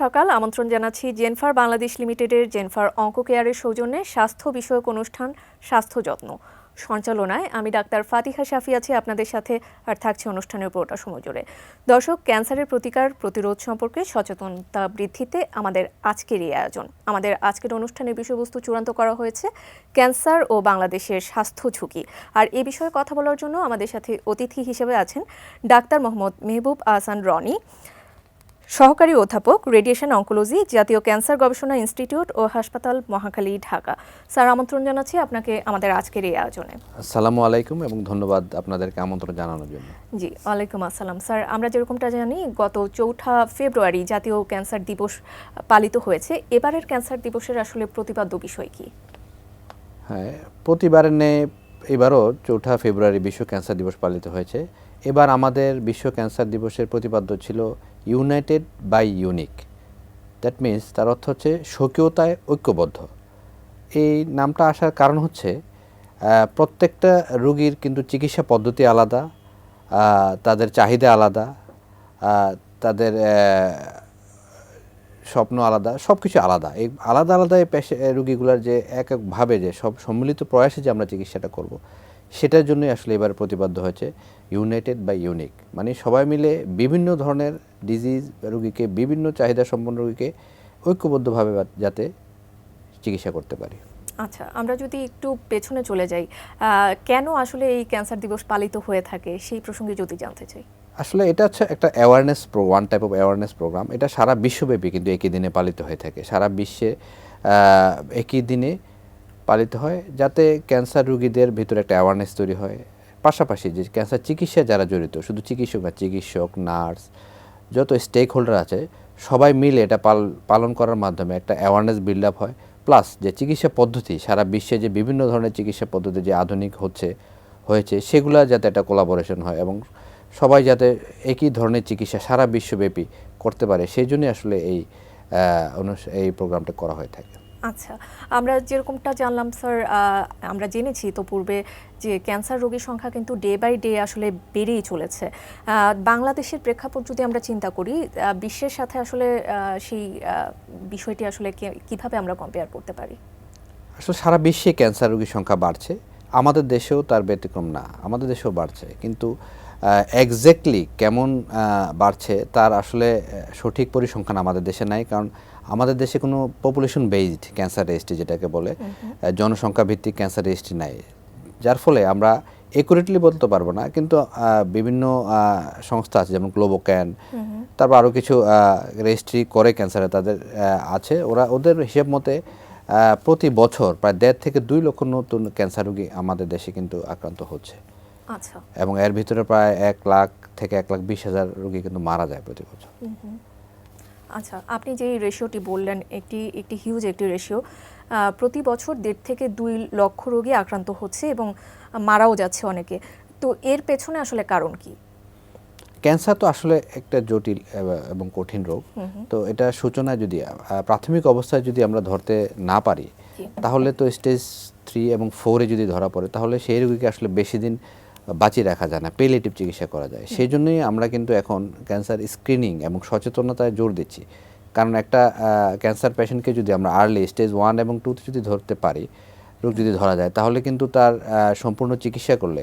সকাল। আমন্ত্রণ জানাচ্ছি জেনফার বাংলাদেশ লিমিটেডের জেনফার অঙ্ক কেয়ারের সৌজন্যে স্বাস্থ্য বিষয়ক অনুষ্ঠান স্বাস্থ্য যত্ন সঞ্চালনায় আমি ডাক্তার ফাতিহা শাফি আছি আপনাদের সাথে, আর থাকছে অনুষ্ঠানের পুরোটা সময় জুড়ে। দর্শক, ক্যান্সারের প্রতিকার প্রতিরোধ সম্পর্কে সচেতনতা বৃদ্ধিতে আমাদের আজকের এই আয়োজন। আমাদের আজকের অনুষ্ঠানের বিষয়বস্তু চূড়ান্ত করা হয়েছে ক্যান্সার ও বাংলাদেশের স্বাস্থ্য ঝুঁকি। আর এ বিষয়ে কথা বলার জন্য আমাদের সাথে অতিথি হিসেবে আছেন ডাক্তার মোহাম্মদ মেহবুব আহসান রনি, সহকারী অধ্যাপক, রেডিয়েশন অঙ্কোলজি, জাতীয় ক্যান্সার গবেষণা ইনস্টিটিউট ও হাসপাতাল, মহাখালী, ঢাকা। স্যার, আমন্ত্রণ জানাচ্ছি আপনাকে আমাদের আজকের এই আয়োজনে। আসসালামু আলাইকুম এবং ধন্যবাদ আপনাদেরকে আমন্ত্রণ জানানোর জন্য। জি, ওয়ালাইকুম আসসালাম। স্যার, আমরা যেরকমটা জানি গত 4 ফেব্রুয়ারি জাতীয় ক্যান্সার দিবস পালিত হয়েছে। এবারের ক্যান্সার দিবসের আসলে প্রতিপাদ্য বিষয় কি? হ্যাঁ, প্রতিবারের ন্যায় এবারও 4 ফেব্রুয়ারি বিশ্ব ক্যান্সার দিবস পালিত হয়েছে। এবার আমাদের বিশ্ব ক্যান্সার দিবসের প্রতিপাদ্য ছিল united by unique. That means তার অর্থ হচ্ছে স্বকীয়তায় ঐক্যবদ্ধ। এই নামটা আসার কারণ হচ্ছে প্রত্যেকটা রোগীর কিন্তু চিকিৎসা পদ্ধতি আলাদা, তাদের চাহিদা আলাদা, তাদের স্বপ্ন আলাদা, সব কিছু আলাদা। এই আলাদা আলাদা রোগীগুলোর যে একভাবে যে সব সম্মিলিত প্রয়াসে যে আমরা চিকিৎসাটা করব, সেটার জন্যই আসলে এবার প্রতিপাদ্য হয়েছে ইউনাইটেড বাই ইউনিক। মানে সবাই মিলে বিভিন্ন ধরনের ডিজিজ রোগীকে, বিভিন্ন চাহিদা সম্পন্ন রোগীকে ঐক্যবদ্ধভাবে যাতে চিকিৎসা করতে পারি। আচ্ছা, আমরা যদি একটু পেছনে চলে যাই, কেন আসলে এই ক্যান্সার দিবস পালিত হয়ে থাকে সেই প্রসঙ্গে যদি জানতে চাই। আসলে এটা হচ্ছে একটা awareness one type of awareness program. এটা সারা বিশ্বব্যাপী কিন্তু একই দিনে পালিত হয়ে থাকে। সারা বিশ্বে একই দিনে পালিত হয় যাতে ক্যান্সার রোগীদের ভিতরে একটা অ্যাওয়ারনেস তৈরি হয়। পাশাপাশি যে ক্যান্সার চিকিৎসায় যারা জড়িত, শুধু চিকিৎসক না, চিকিৎসক, নার্স, যত স্টেক হোল্ডার আছে সবাই মিলে এটা পালন করার মাধ্যমে একটা অ্যাওয়ারনেস বিল্ড আপ হয়। প্লাস যে চিকিৎসা পদ্ধতি সারা বিশ্বে যে বিভিন্ন ধরনের চিকিৎসা পদ্ধতি যে আধুনিক হয়েছে সেগুলো যাতে একটা কোলাবোরেশন হয় এবং সবাই যাতে একই ধরনের চিকিৎসা সারা বিশ্বব্যাপী করতে পারে, সেই জন্যই আসলে এই প্রোগ্রামটা করা হয়ে থাকে। আচ্ছা, আমরা যেরকমটা জানলাম স্যার, আমরা জেনেছি তো পূর্বে যে ক্যান্সার রোগীর সংখ্যা কিন্তু ডে বাই ডে আসলে বেড়েই চলেছে। বাংলাদেশের প্রেক্ষাপট যদি আমরা চিন্তা করি, বিশ্বের সাথে আসলে সেই বিষয়টি আসলে কিভাবে আমরা কম্পেয়ার করতে পারি? আসলে সারা বিশ্বে ক্যান্সার রোগীর সংখ্যা বাড়ছে, আমাদের দেশেও তার ব্যতিক্রম না, আমাদের দেশেও বাড়ছে। কিন্তু এক্স্যাক্টলি কেমন বাড়ছে তার আসলে সঠিক পরিসংখ্যান আমাদের দেশে নাই, কারণ আমাদের দেশে কোনো পপুলেশন বেসড ক্যান্সার রেজিস্ট্রি যেটাকে বলে, জনসংখ্যা ভিত্তিক ক্যান্সার রেজিস্ট্রি নাই, যার ফলে আমরা একুরেটলি বলতে পারবো না। কিন্তু বিভিন্ন সংস্থা আছে যেমন গ্লোবোক্যান, তারপর আরও কিছু রেজিস্ট্রি করে ক্যান্সারে তাদের আছে, ওদের হিসেব মতে প্রতি বছর প্রায় 1.5 থেকে 2 লক্ষ নতুন ক্যান্সার রোগী আমাদের দেশে কিন্তু আক্রান্ত হচ্ছে। আচ্ছা, এবং এর ভিতরে প্রায় 1 লাখ থেকে 1,20,000 রোগী কিন্তু মারা যায় প্রতি বছর। আচ্ছা, আপনি যে রেশিওটি বললেন একটি হিউজ একটি রেশিও। প্রতি বছর 1.5 থেকে 2 লক্ষ রোগী আক্রান্ত হচ্ছে এবং মারাও যাচ্ছে অনেকে। তো এর পেছনে আসলে কারণ কি? ক্যান্সার তো আসলে একটা জটিল এবং কঠিন রোগ। তো এটা সূচনা যদি প্রাথমিক অবস্থায় যদি আমরা ধরতে না পারি, তাহলে তো স্টেজ 3 এবং 4-এ যদি ধরা পড়ে তাহলে সেই রোগীকে আসলে বেশি দিন বাঁচিয়ে রাখা যায় না, পেলিয়েটিভ চিকিৎসা করা যায়। সেই জন্যই আমরা কিন্তু এখন ক্যান্সার স্ক্রিনিং এবং সচেতনতায় জোর দিচ্ছি। কারণ একটা ক্যান্সার পেশেন্টকে যদি আমরা আর্লি স্টেজ 1 এবং 2-তে যদি ধরতে পারি, রোগ যদি ধরা যায়, তাহলে কিন্তু তার সম্পূর্ণ চিকিৎসা করলে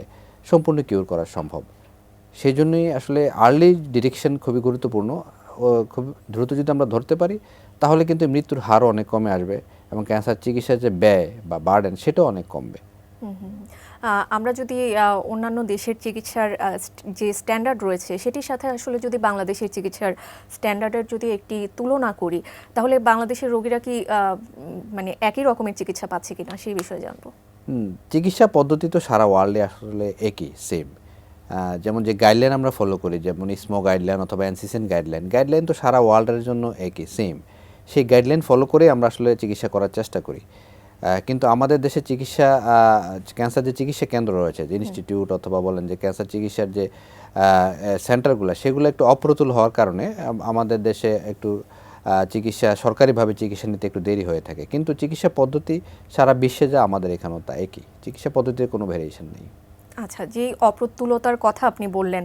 সম্পূর্ণ কিউর করা সম্ভব। সেই জন্যই আসলে আর্লি ডিটেকশন খুবই গুরুত্বপূর্ণ। খুব দ্রুত যদি আমরা ধরতে পারি তাহলে কিন্তু মৃত্যুর হারও অনেক কমে আসবে এবং ক্যান্সার চিকিৎসার যে ব্যয় বা বার্ডেন সেটাও অনেক কমবে। আমরা যদি অন্যান্য দেশের চিকিৎসার যে স্ট্যান্ডার্ড রয়েছে সেটির সাথে আসলে যদি বাংলাদেশের চিকিৎসার স্ট্যান্ডার্ডের যদি একটি তুলনা করি, তাহলে বাংলাদেশের রোগীরা কি মানে একই রকমের চিকিৎসা পাচ্ছে কিনা সেই বিষয়ে জানবো। চিকিৎসা পদ্ধতি তো সারা ওয়ার্ল্ডে আসলে একই, সেম। যেমন যে গাইডলাইন আমরা ফলো করি, যেমন ইসমো গাইডলাইন অথবা এনসিসিএন গাইডলাইন তো সারা ওয়ার্ল্ডের জন্য একই, সেম। সেই গাইডলাইন ফলো করে আমরা আসলে চিকিৎসা করার চেষ্টা করি। কিন্তু আমাদের দেশে ক্যান্সার যে চিকিৎসা কেন্দ্র রয়েছে, যে ইনস্টিটিউট অথবা বলেন যে ক্যান্সার চিকিৎসার যে সেন্টারগুলো, সেগুলো একটু অপ্রতুল হওয়ার কারণে আমাদের দেশে একটু সরকারিভাবে চিকিৎসা নিতে একটু দেরি হয়ে থাকে। কিন্তু চিকিৎসা পদ্ধতি সারা বিশ্বে যা, আমাদের এখানেও তা একই, চিকিৎসা পদ্ধতির কোনো ভ্যারিয়েশন নেই। আচ্ছা, যেই অপ্রতুলতার কথা আপনি বললেন,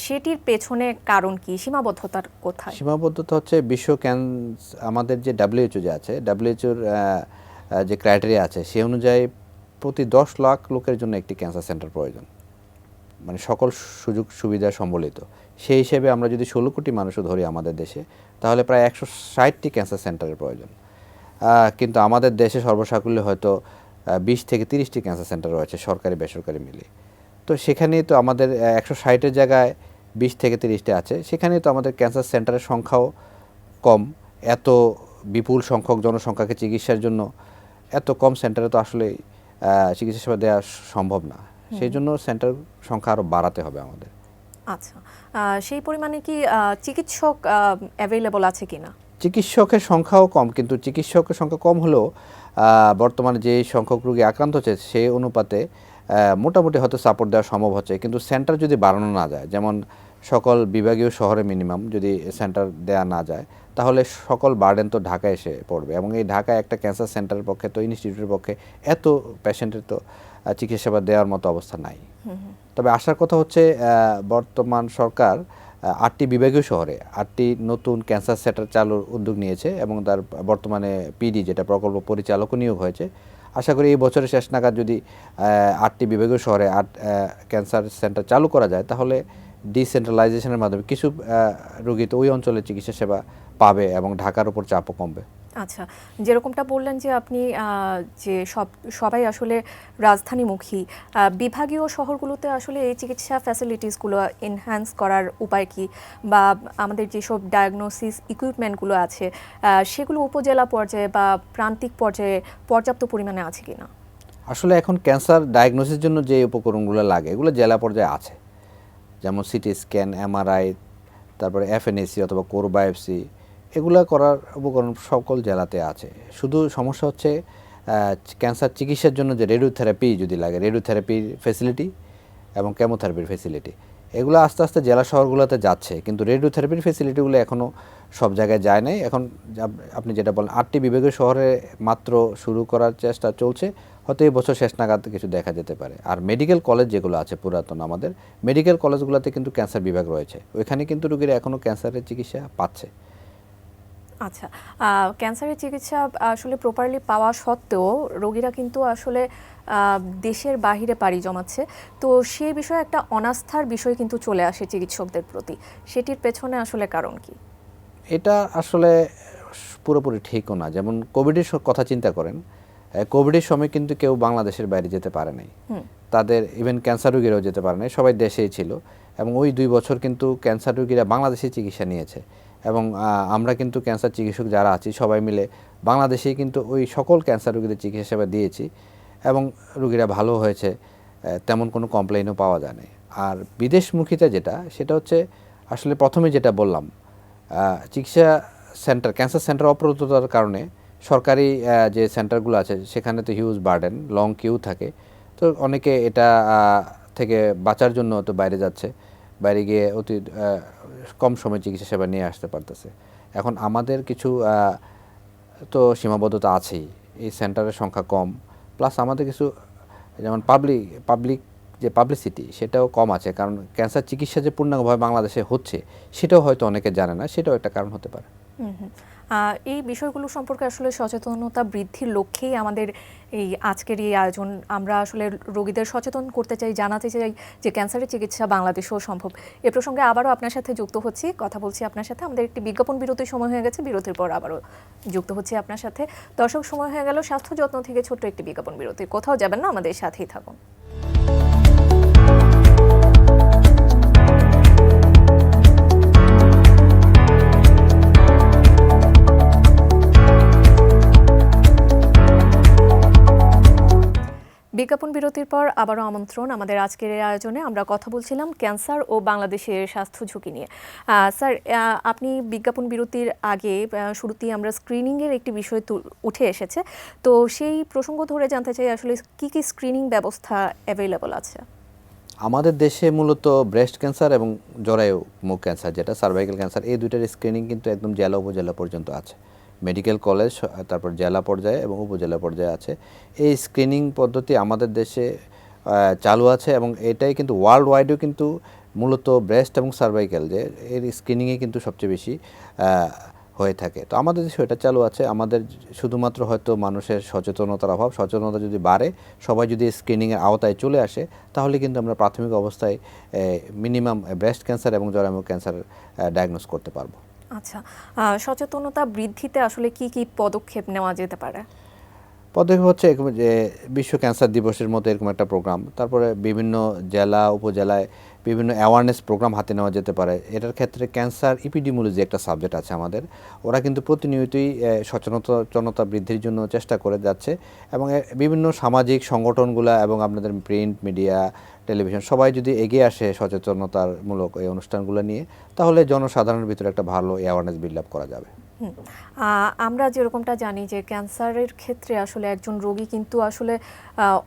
সেটির পেছনে কারণ কি, সীমাবদ্ধতার কোথায়? সীমাবদ্ধতা হচ্ছে আমাদের যে ডাব্লিউএইচও যে আছে, ডাব্লিউএইচওর যে ক্রাইটেরিয়া আছে সে অনুযায়ী প্রতি 10 লাখ লোকের জন্য একটি ক্যান্সার সেন্টার প্রয়োজন, মানে সকল সুযোগ সুবিধা সম্বলিত। সেই হিসেবে আমরা যদি 16 কোটি মানুষও ধরি আমাদের দেশে, তাহলে প্রায় 160টি ক্যান্সার সেন্টারের প্রয়োজন। কিন্তু আমাদের দেশে সর্বসাকুল্যে হয়তো 20 থেকে 30টি ক্যান্সার সেন্টার রয়েছে, সরকারি বেসরকারি মিলিয়ে। তো সেখানেই তো আমাদের 160-এর জায়গায় 20 থেকে 30টি আছে, সেখানেই তো আমাদের ক্যান্সার সেন্টারের সংখ্যাও কম। এত বিপুল সংখ্যক জনসংখ্যাকে চিকিৎসার জন্য এত কম সেন্টারে তো আসলে চিকিৎসা সেবা দেওয়া সম্ভব না। সেই জন্য সেন্টার সংখ্যা আরও বাড়াতে হবে আমাদের। আচ্ছা, সেই পরিমাণে কি চিকিৎসক অ্যাভেলেবল আছে কিনা? চিকিৎসকের সংখ্যাও কম, কিন্তু চিকিৎসকের সংখ্যা কম হলেও বর্তমানে যে সংখ্যক রোগী আক্রান্ত হচ্ছে সেই অনুপাতে মোটামুটি হয়তো সাপোর্ট দেওয়া সম্ভব হচ্ছে। কিন্তু সেন্টার যদি বাড়ানো না যায়, যেমন সকল বিভাগীয় শহরে মিনিমাম যদি সেন্টার দেওয়া না যায়, তাহলে সকল বার্ডেন তো ঢাকায় এসে পড়বে, এবং এই ঢাকায় একটা ক্যান্সার সেন্টারের পক্ষে তো ইনস্টিটিউটের পক্ষে এত পেশেন্টের তো চিকিৎসা সেবা দেওয়ার মতো অবস্থা নাই। তবে আসার কথা হচ্ছে বর্তমান সরকার 8টি বিভাগীয় শহরে 8টি নতুন ক্যান্সার সেন্টার চালুর উদ্যোগ নিয়েছে, এবং তার বর্তমানে পিডি যেটা প্রকল্প পরিচালকও নিয়োগ হয়েছে। আশা করি এই বছরের শেষ নাগাদ যদি 8টি বিভাগীয় শহরে 8 ক্যান্সার সেন্টার চালু করা যায়, তাহলে ডিসেন্ট্রালাইজেশনের মাধ্যমে কিছু রোগী তো ওই অঞ্চলে চিকিৎসা সেবা পাবে এবং ঢাকার উপর চাপও কমবে। আচ্ছা, যেরকমটা বললেন যে আপনি যে সবাই আসলে রাজধানীমুখী, বিভাগীয় শহরগুলোতে আসলে এই চিকিৎসা ফ্যাসিলিটিসগুলো এনহ্যান্স করার উপায় কি, বা আমাদের যেসব ডায়াগনোসিস ইকুইপমেন্টগুলো আছে সেগুলো উপজেলা পর্যায়ে বা প্রান্তিক পর্যায়ে পর্যাপ্ত পরিমাণে আছে কিনা? আসলে এখন ক্যান্সার ডায়াগনোসিসের জন্য যে উপকরণগুলো লাগে এগুলো জেলা পর্যায়ে আছে, যেমন সিটি স্ক্যান, এমআরআই, তারপরে এফএনএসি অথবা কোর বায়োপসি, এগুলো করার উপকরণ সকল জেলাতে আছে। শুধু সমস্যা হচ্ছে ক্যান্সার চিকিৎসার জন্য যে রেডিওথেরাপি যদি লাগে, রেডিওথেরাপির ফেসিলিটি এবং কেমোথেরাপির ফেসিলিটি, এগুলো আস্তে আস্তে জেলা শহরগুলোতে যাচ্ছে, কিন্তু রেডিওথেরাপির ফেসিলিটিগুলো এখনও সব জায়গায় যায় নাই। এখন আপনি যেটা বলেন 8টি বিভাগীয় শহরে মাত্র শুরু করার চেষ্টা চলছে, হয়তো এই বছর শেষ নাগাদ কিছু দেখা যেতে পারে। আর মেডিকেল কলেজ যেগুলো আছে পুরাতন আমাদের মেডিকেল কলেজগুলোতে কিন্তু ক্যান্সার বিভাগ রয়েছে, ওইখানে কিন্তু রোগীরা এখনও ক্যান্সারের চিকিৎসা পাচ্ছে। আচ্ছা, ক্যান্সারের চিকিৎসা আসলে প্রপারলি পাওয়া সত্ত্বেও রোগীরা কিন্তু আসলে দেশের বাহিরে পাড়ি জমাচ্ছে। তো সেই বিষয়ে একটা অনাস্থার বিষয় কিন্তু চলে আসে চিকিৎসকদের প্রতি, সেটির পেছনে আসলে কারণ কি? এটা আসলে পুরোপুরি ঠিকও না। যেমন কোভিডের কথা চিন্তা করেন, কোভিডের সময় কিন্তু কেউ বাংলাদেশের বাইরে যেতে পারে নাই, তাদের ইভেন ক্যান্সার রোগীরাও যেতে পারে নাই, সবাই দেশেই ছিল। এবং ওই 2 বছর কিন্তু ক্যান্সার রোগীরা বাংলাদেশে চিকিৎসা নিয়েছে, এবং আমরা কিন্তু ক্যান্সার চিকিৎসক যারা আছি সবাই মিলে বাংলাদেশেই কিন্তু ওই সকল ক্যান্সার রোগীদের চিকিৎসা সেবা দিয়েছি, এবং রোগীরা ভালো হয়েছে, তেমন কোনো কমপ্লেইনও পাওয়া যায় না। আর বিদেশমুখিতা যেটা, সেটা হচ্ছে আসলে প্রথমে যেটা বললাম, চিকিৎসা সেন্টার, ক্যান্সার সেন্টার অপ্রতুলতার কারণে সরকারি যে সেন্টারগুলো আছে সেখানে তো হিউজ বার্ডেন, লং কিউ থাকে। তো অনেকে এটা থেকে বাঁচার জন্য তো বাইরে যাচ্ছে, বাইরে গিয়ে অতি কম সময়ে চিকিৎসা সেবা নিয়ে আসতে পারতেছে। এখন আমাদের কিছু তো সীমাবদ্ধতা আছেই, এই সেন্টারের সংখ্যা কম, প্লাস আমাদের কিছু যেমন পাবলিক যে পাবলিসিটি সেটাও কম আছে, কারণ ক্যান্সার চিকিৎসা যে পূর্ণাঙ্গভাবে বাংলাদেশে হচ্ছে সেটাও হয়তো অনেকে জানে না, সেটাও একটা কারণ হতে পারে। এই বিষয়গুলো সম্পর্কে আসলে সচেতনতা বৃদ্ধির লক্ষ্যেই আমাদের এই আজকের এই আয়োজন। আমরা আসলে রোগীদের সচেতন করতে চাই, জানাতে চাই যে ক্যান্সারের চিকিৎসা বাংলাদেশেও সম্ভব। এ প্রসঙ্গে আবারও আপনার সাথে যুক্ত হচ্ছি, কথা বলছি আপনার সাথে। আমাদের একটি বিজ্ঞাপন বিরতির সময় হয়ে গেছে, বিরতির পর আবারও যুক্ত হচ্ছি আপনার সাথে। দর্শক, সময় হয়ে গেল স্বাস্থ্য যত্ন থেকে ছোট্ট একটি বিজ্ঞাপন বিরতি। কোথাও যাবেন না, আমাদের সাথেই থাকুন। বিজ্ঞাপন বিরতির পর আবারও আমন্ত্রণ আমাদের আজকের এই আয়োজনে। আমরা কথা বলছিলাম ক্যান্সার ও বাংলাদেশের স্বাস্থ্য ঝুঁকি নিয়ে। স্যার, আপনি বিজ্ঞাপন বিরতির আগে শুরুতেই আমরা স্ক্রিনিংয়ের একটি বিষয় উঠে এসেছে, তো সেই প্রসঙ্গ ধরে জানতে চাই আসলে কি কি স্ক্রিনিং ব্যবস্থা অ্যাভেলেবল আছে? আমাদের দেশে মূলত ব্রেস্ট ক্যান্সার এবং জরায়ু মুখ ক্যান্সার যেটা সার্ভাইকাল ক্যান্সার, এই দুইটার স্ক্রিনিং কিন্তু একদম জেলা উপজেলা পর্যন্ত আছে। মেডিকেল কলেজ, তারপর জেলা পর্যায়ে এবং উপজেলা পর্যায়ে আছে। এই স্ক্রিনিং পদ্ধতি আমাদের দেশে চালু আছে এবং এটাই কিন্তু ওয়ার্ল্ড ওয়াইডও কিন্তু মূলত ব্রেস্ট এবং সার্ভাইকাল যে এর স্ক্রিনিংয়ে কিন্তু সবচেয়ে বেশি হয়ে থাকে। তো আমাদের দেশে এটা চালু আছে। আমাদের শুধুমাত্র হয়তো মানুষের সচেতনতার অভাব, সচেতনতা যদি বাড়ে, সবাই যদি স্ক্রিনিংয়ের আওতায় চলে আসে, তাহলে কিন্তু আমরা প্রাথমিক অবস্থায় মিনিমাম ব্রেস্ট ক্যান্সার এবং জরায়ু ক্যান্সার ডায়াগনোস করতে পারবো। আচ্ছা, সচেতনতা বৃদ্ধিতে আসলে কি কি পদক্ষেপ নেওয়া যেতে পারে? পদক্ষেপ হচ্ছে এরকম যে বিশ্ব ক্যান্সার দিবসের মতো এরকম একটা প্রোগ্রাম, তারপরে বিভিন্ন জেলা উপজেলায় বিভিন্ন অ্যাওয়ারনেস প্রোগ্রাম হাতে নেওয়া যেতে পারে। এটার ক্ষেত্রে ক্যান্সার ইপিডিমোলজি একটা সাবজেক্ট আছে আমাদের, ওরা কিন্তু প্রতিনিয়তই সচেতনতা বৃদ্ধির জন্য চেষ্টা করে যাচ্ছে এবং বিভিন্ন সামাজিক সংগঠনগুলো এবং আপনাদের প্রিন্ট মিডিয়া, টেলিভিশন সবাই যদি এগিয়ে আসে সচেতনতামূলক এই অনুষ্ঠানগুলো নিয়ে, তাহলে জনসাধারণের ভিতরে একটা ভালো অ্যাওয়ারনেস বিল্ড আপ করা যাবে। আমরা যেরকমটা জানি যে ক্যান্সারের ক্ষেত্রে আসলে একজন রোগী কিন্তু আসলে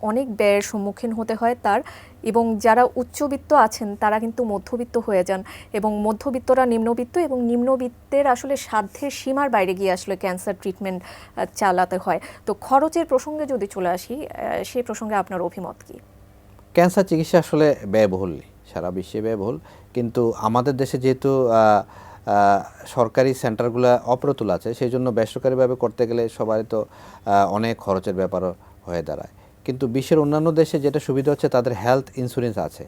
অনেক ব্যয়ের সম্মুখীন হতে হয় তার, এবং যারা উচ্চবিত্ত আছেন তারা কিন্তু মধ্যবিত্ত হয়ে যান, এবং মধ্যবিত্তরা নিম্নবিত্ত, এবং নিম্নবিত্তের আসলে সাধ্যের সীমার বাইরে গিয়ে আসলে ক্যান্সার ট্রিটমেন্ট চালাতে হয়। তো খরচের প্রসঙ্গে যদি চলে আসি, সেই প্রসঙ্গে আপনার অভিমত কি? ক্যান্সার চিকিৎসা আসলে ব্যয়বহুল, সারা বিশ্বে ব্যয়বহুল, কিন্তু আমাদের দেশে যেহেতু সরকারি সেন্টারগুলো অপ্রতুল আছে, সেই জন্য বেসরকারিভাবে করতে গেলে সবাই তো অনেক খরচের ব্যাপারও হয়ে দাঁড়ায়। কিন্তু বিশ্বের অন্যান্য দেশে যেটা সুবিধা হচ্ছে তাদের হেলথ ইন্স্যুরেন্স আছে।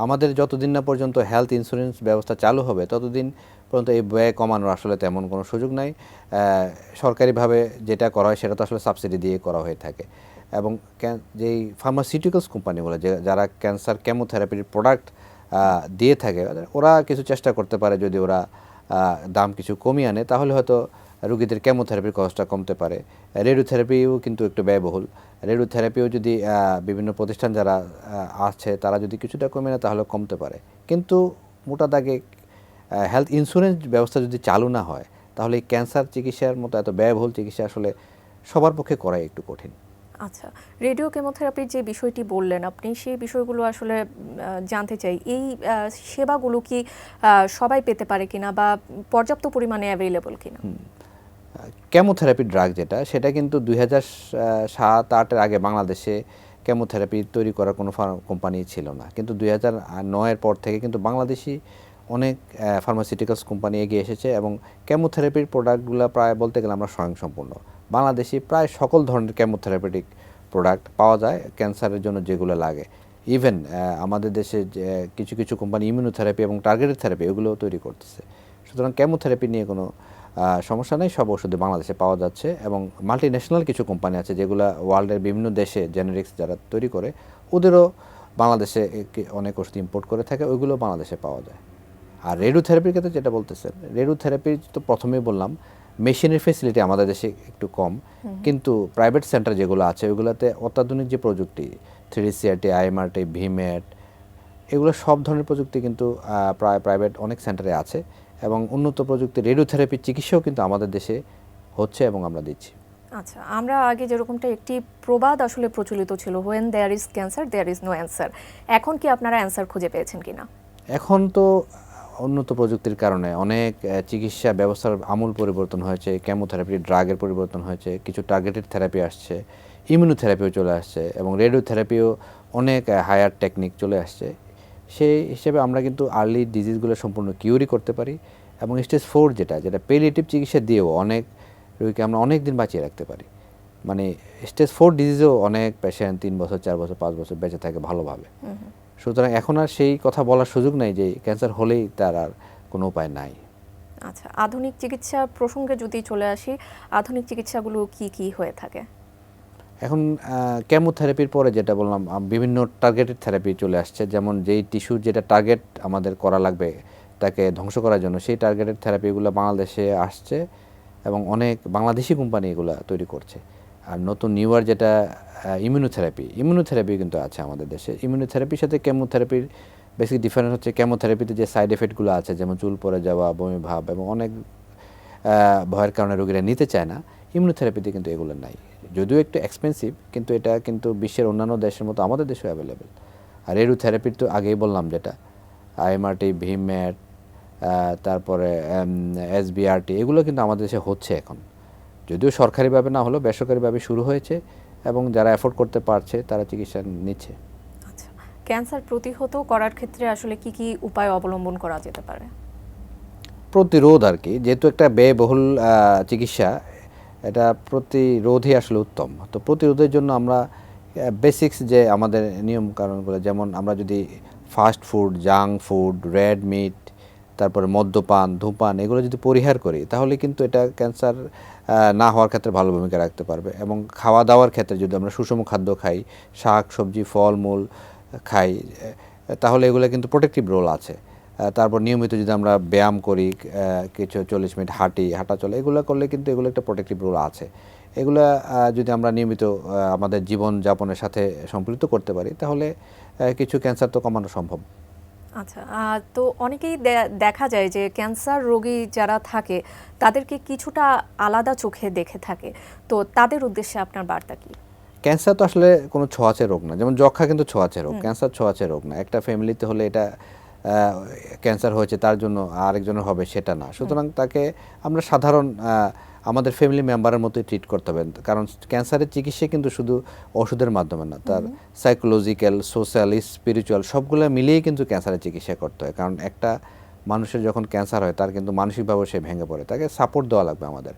আমাদের যতদিন না পর্যন্ত হেলথ ইন্স্যুরেন্স ব্যবস্থা চালু হবে ততদিন পর্যন্ত এই ব্যয় কমানোর আসলে তেমন কোনো সুযোগ নাই। সরকারিভাবে যেটা করা হয় সেটা তো আসলে সাবসিডি দিয়ে করা হয়ে থাকে, এবং যেই ফার্মাসিউটিক্যালস কোম্পানিগুলো যারা ক্যান্সার কেমোথেরাপির প্রোডাক্ট দিয়ে থাকে, ওরা কিছু চেষ্টা করতে পারে, যদি ওরা দাম কিছু কমিয়ে আনে তাহলে হয়তো রুগীদের কেমোথেরাপির কস্টটা কমতে পারে। রেডিওথেরাপিও কিন্তু একটু ব্যয়বহুল। রেডিওথেরাপিও যদি বিভিন্ন প্রতিষ্ঠান যারা আছে তারা যদি কিছুটা কমে নেয় তাহলে কমতে পারে। কিন্তু মোটা দাগে হেলথ ইন্স্যুরেন্স ব্যবস্থা যদি চালু না হয় তাহলে এই ক্যান্সার চিকিৎসার মতো এত ব্যয়বহুল চিকিৎসা আসলে সবার পক্ষে করাই একটু কঠিন। আচ্ছা, রেডিও কেমোথেরাপির যে বিষয়টি বললেন আপনি, সেই বিষয়গুলো আসলে জানতে চাই। এই সেবাগুলো কি সবাই পেতে পারে কিনা, বা পর্যাপ্ত পরিমাণে অ্যাভেলেবল কিনা? কেমোথেরাপি ড্রাগ যেটা, সেটা কিন্তু 2007-08-এর আগে বাংলাদেশে কেমোথেরাপি তৈরি করার কোনো কোম্পানি ছিল না, কিন্তু 2009-এর পর থেকে কিন্তু বাংলাদেশি অনেক ফার্মাসিউটিক্যালস কোম্পানি এগিয়ে এসেছে এবং কেমোথেরাপির প্রোডাক্টগুলো প্রায় বলতে গেলে আমরা স্বয়ংসম্পূর্ণ। বাংলাদেশি প্রায় সকল ধরনের কেমোথেরাপিটিক প্রোডাক্ট পাওয়া যায় ক্যান্সারের জন্য যেগুলো লাগে। ইভেন আমাদের দেশে কিছু কিছু কোম্পানি ইমিউনোথেরাপি এবং টার্গেটেড থেরাপি এগুলোও তৈরি করতেছে। সুতরাং কেমোথেরাপি নিয়ে কোনো সমস্যা নেই, সব ওষুধে বাংলাদেশে পাওয়া যাচ্ছে এবং মাল্টি ন্যাশনাল কিছু কোম্পানি আছে যেগুলো ওয়ার্ল্ডের বিভিন্ন দেশে জেনেরিক্স যারা তৈরি করে, ওদেরও বাংলাদেশে অনেক ওষুধ ইম্পোর্ট করে থাকে, ওইগুলো বাংলাদেশে পাওয়া যায়। আর রেডিওথেরাপির ক্ষেত্রে যেটা বলতেছেন, রেডিওথেরাপির তো প্রথমেই বললাম মেশিনের ফেসিলিটি আমাদের দেশে একটু কম, কিন্তু প্রাইভেট সেন্টার যেগুলো আছে ওইগুলোতে অত্যাধুনিক যে প্রযুক্তি 3D CRT, IMRT, ভিমেট, এগুলো সব ধরনের প্রযুক্তি কিন্তু প্রায় প্রাইভেট অনেক সেন্টারে আছে এবং উন্নত প্রযুক্তি রেডিওথেরাপির চিকিৎসাও কিন্তু আমাদের দেশে হচ্ছে এবং আমরা দিচ্ছি। আচ্ছা, আমরা আগে যেরকমটা একটি প্রবাদ আসলে প্রচলিত ছিল, when there is cancer there is no answer, এখন কি আপনারা অ্যান্সার খুঁজে পেয়েছেন কিনা? এখন তো উন্নত প্রযুক্তির কারণে অনেক চিকিৎসা ব্যবস্থার আমূল পরিবর্তন হয়েছে, কেমোথেরাপি ড্রাগের পরিবর্তন হয়েছে, কিছু টার্গেটেড থেরাপি আসছে, ইমিউনোথেরাপিও চলে আসছে এবং রেডিওথেরাপিও অনেক হায়ার টেকনিক চলে আসছে। সেই হিসেবে আমরা কিন্তু আর্লি ডিজিজগুলো সম্পূর্ণ কিউরই করতে পারি এবং স্টেজ 4 যেটা পেলিয়েটিভ চিকিৎসা দিয়েও অনেক রোগীকে আমরা অনেক দিন বাঁচিয়ে রাখতে পারি। মানে স্টেজ 4 ডিজিজেও অনেক পেশেন্ট 3 বছর 4 বছর 5 বছর বেঁচে থাকে ভালোভাবে। সুতরাং এখন আর সেই কথা বলার সুযোগ নাই যে ক্যান্সার হলেই তার আর কোনো উপায় নাই। আচ্ছা, আধুনিক চিকিৎসা প্রসঙ্গে যদি চলে আসি, আধুনিক চিকিৎসাগুলো কি কি হয়ে থাকে? এখন কেমোথেরাপির পরে যেটা বললাম বিভিন্ন টার্গেটেড থেরাপি চলে আসছে, যেমন যেই টিস্যুর যেটা টার্গেট আমাদের করা লাগবে তাকে ধ্বংস করার জন্য, সেই টার্গেটেড থেরাপিগুলো বাংলাদেশে আসছে এবং অনেক বাংলাদেশি কোম্পানি এগুলো তৈরি করছে। আর নতুন নিউয়ার যেটা ইমিউনোথেরাপি কিন্তু আছে আমাদের দেশে। ইমিউনোথেরাপির সাথে কেমোথেরাপির বেসিক ডিফারেন্স হচ্ছে কেমোথেরাপিতে যে সাইড এফেক্টগুলো আছে, যেমন চুল পড়ে যাওয়া, বমি ভাব এবং অনেক ভয়ের কারণে রোগীরা নিতে চায় না, ইমিউনোথেরাপিতে কিন্তু এগুলো নাই। যদিও একটু এক্সপেন্সিভ, কিন্তু এটা কিন্তু বিশ্বের অন্যান্য দেশের মতো আমাদের দেশেও অ্যাভেলেবেল। আর রেডিওথেরাপির তো আগেই বললাম যেটা IMRT, ভিমেট, তারপরে SBRT, এগুলো কিন্তু আমাদের দেশে হচ্ছে এখন, যদিও সরকারিভাবে না হলেও বেসরকারিভাবে শুরু হয়েছে এবং যারা অ্যাফোর্ড করতে পারছে তারা চিকিৎসা নিচ্ছে। ক্যান্সার প্রতিহত করার ক্ষেত্রে আসলে কি কি উপায় অবলম্বন করা যেতে পারে? প্রতিরোধ আর কি, যেহেতু একটা ব্যয়বহুল চিকিৎসা, এটা প্রতিরোধই আসলে উত্তম। তো প্রতিরোধের জন্য আমরা বেসিক্স যে আমাদের নিয়ম কানুনগুলো, যেমন আমরা যদি fast food, junk food, red meat, তারপরে মদ্যপান, ধূমপান এগুলো যদি পরিহার করি, তাহলে কিন্তু এটা ক্যান্সার না হওয়ার ক্ষেত্রে ভালো ভূমিকা রাখতে পারবে। এবং খাওয়া দাওয়ার ক্ষেত্রে যদি আমরা সুষম খাদ্য খাই, শাক সবজি ফলমূল খাই, তাহলে এগুলো কিন্তু প্রোটেক্টিভ রোল আছে। তারপর নিয়মিত যদি আমরা ব্যায়াম করি, কিছু 40 মিনিট হাঁটা চলে, এগুলো করলে কিন্তু এগুলো একটা প্রোটেক্টিভ রোল আছে। এগুলা যদি আমরা নিয়মিত আমাদের জীবন যাপনের সাথে সম্পৃক্ত করতে পারি, তাহলে কিছু ক্যান্সার তো কমানো সম্ভব। আচ্ছা, তো অনেকেই দেখা যায় যে ক্যান্সার রোগী যারা থাকে তাদেরকে কিছুটা আলাদা চোখে দেখে থাকে, তো তাদের উদ্দেশ্যে আপনার বার্তা কি? ক্যান্সার তো আসলে কোনো ছোঁয়াচে রোগ না, যেমন যক্ষা কিন্তু ছোঁয়াচে রোগ, ক্যান্সার ছোঁয়াচে রোগ না। একটা ফ্যামিলিতে হলে এটা ক্যান্সার হয়েছে তার জন্য আরেকজনের হবে সেটা না। সুতরাং তাকে আমরা সাধারণ আমাদের ফ্যামিলি মেম্বারের মতোই ট্রিট করতে হবে। কারণ ক্যান্সারের চিকিৎসা কিন্তু শুধু ওষুধের মাধ্যমে না, তার সাইকোলজিক্যাল, সোশ্যাল, স্পিরিচুয়াল সবগুলো মিলিয়েই কিন্তু ক্যান্সারের চিকিৎসা করতে হয়। কারণ একটা মানুষের যখন ক্যান্সার হয় তার কিন্তু মানসিকভাবে সে ভেঙে পড়ে, তাকে সাপোর্ট দেওয়া লাগবে আমাদের।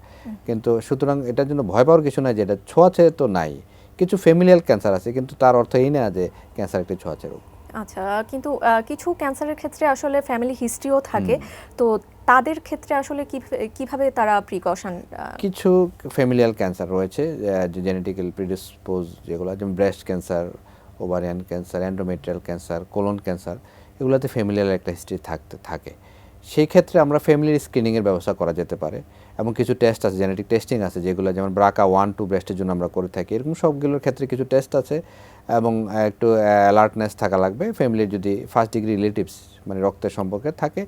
কিন্তু সুতরাং এটার জন্য ভয় পাওয়ার কিছু নাই যে এটা ছোঁয়াচে তো নাই। কিছু ফ্যামিলিয়াল ক্যান্সার আছে, কিন্তু তার অর্থ এই না যে ক্যান্সার একটি ছোঁয়াচে রোগ। আচ্ছা, কিন্তু কিছু ক্যান্সারের ক্ষেত্রে আসলে ফ্যামিলি হিস্ট্রিও থাকে, তো তাদের ক্ষেত্রে আসলে কিভাবে তারা প্রিকশন? কিছু ফ্যামিলিয়াল ক্যান্সার রয়েছে যে জেনেটিক্যাল প্রিডিসপোজ, যেগুলো যেমন breast cancer, ovarian cancer, endometrial cancer, colon cancer, এগুলোতে ফ্যামিলিয়াল একটা হিস্ট্রি থাকে। সেই ক্ষেত্রে আমরা ফ্যামিলির স্ক্রিনিংয়ের ব্যবস্থা করা যেতে পারে। এবং কিছু টেস্ট আছে, জেনেটিক টেস্টিং আছে, যেগুলো যেমন BRCA 1-2 ব্রেস্টের জন্য আমরা করে থাকি। এরকম সবগুলোর ক্ষেত্রে কিছু টেস্ট আছে এবং একটু অ্যালার্টনেস থাকা লাগবে। ফ্যামিলির যদি ফার্স্ট ডিগ্রি রিলেটিভস মানে রক্তের সম্পর্কে থাকে,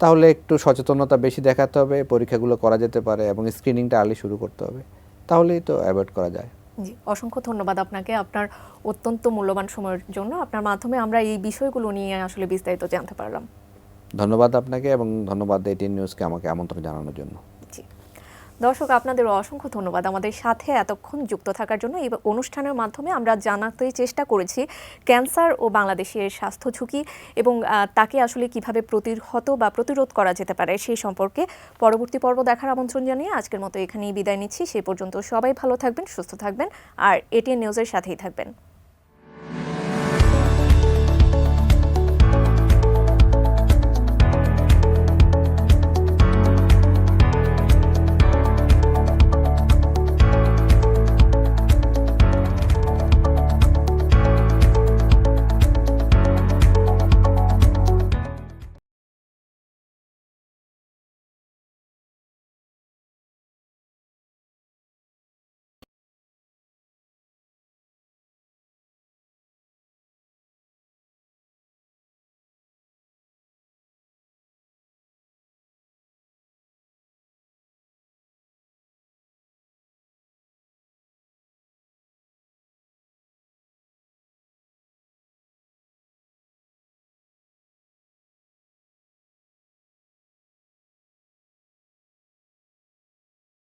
তাহলে একটু সচেতনতা বেশি দেখাতে হবে, পরীক্ষাগুলো করা যেতে পারে এবং স্ক্রিনিংটা আর্লি শুরু করতে হবে, তাহলেই তো অ্যাভয়েড করা যায়। জি, অসংখ্য ধন্যবাদ আপনাকে আপনার অত্যন্ত মূল্যবান সময়ের জন্য। আপনার মাধ্যমে আমরা এই বিষয়গুলো নিয়ে আসলে বিস্তারিত জানতে পারলাম। ধন্যবাদ আপনাকে এবং ধন্যবাদ ATN নিউজকে আমাকে আমন্ত্রণ জানানোর জন্য। জি, দর্শক আপনাদেরও অসংখ্য ধন্যবাদ আমাদের সাথে এতক্ষণ যুক্ত থাকার জন্য। এই অনুষ্ঠানের মাধ্যমে আমরা জানাতে চেষ্টা করেছি ক্যান্সার ও বাংলাদেশের স্বাস্থ্য ঝুঁকি এবং তাকে আসলে কিভাবে প্রতিহত বা প্রতিরোধ করা যেতে পারে সেই সম্পর্কে। পরবর্তী পর্ব দেখার আমন্ত্রণ জানিয়ে আজকের মতো এখানেই বিদায় নিচ্ছি। সে পর্যন্ত সবাই ভালো থাকবেন, সুস্থ থাকবেন আর ATN নিউজের সাথেই থাকবেন।